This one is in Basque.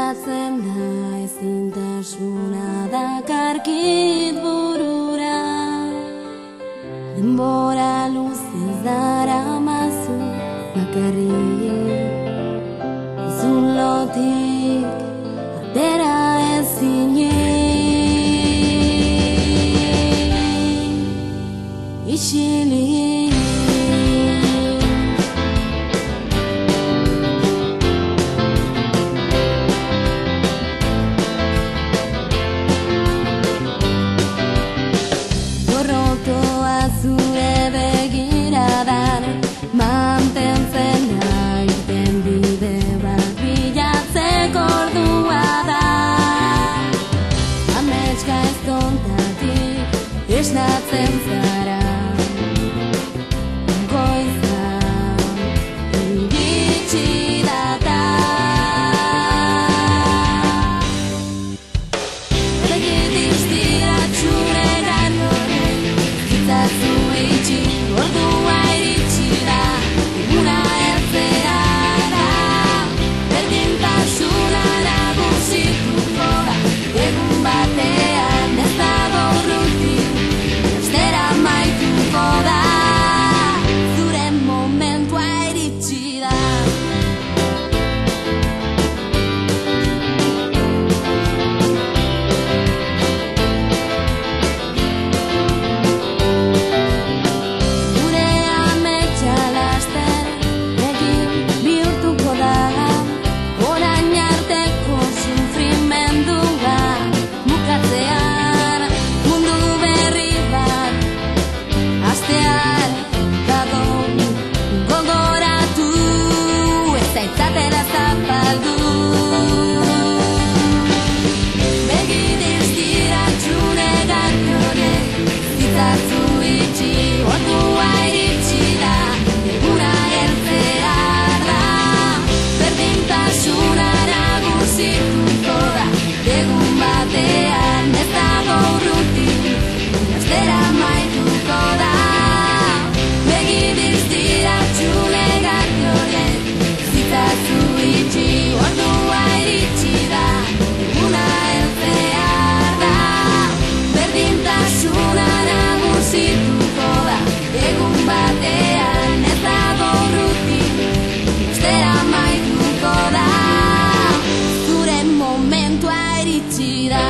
Kezkatzen da ezintasuna dakarkit burura. Denbora luzez daramazu bakarrik, zulotik atera ezinik. Isilik zure begiradan mantentzen naiten bide bat bilatzeko ordua da. Ametska ezkontatik esnatzen zara, goiza iritsi data. Begit iztiratxure garronek zitzazu itxi, ordua iritsi da, eguna heltzea da. Berdintasuna nagusituko da, egun batean ez dago urruti, astera amaituko da. Zure momentua iritsi da. Zaitzatela zapaldu, begit iztiratxune garronek zitzazu itxi, ordua iritsi da, eguna heltzea da. Berdintasuna nagusituko da, egun batean ez dago urruti, astera amaituko da. Begit iztiratxune garronek zitzazu itxi, ordua iritsi da, eguna heltzea da. Berdintasuna nagusituko da, egun batean ez dago urruti, astera amaituko da. Zure momentua iritsi da.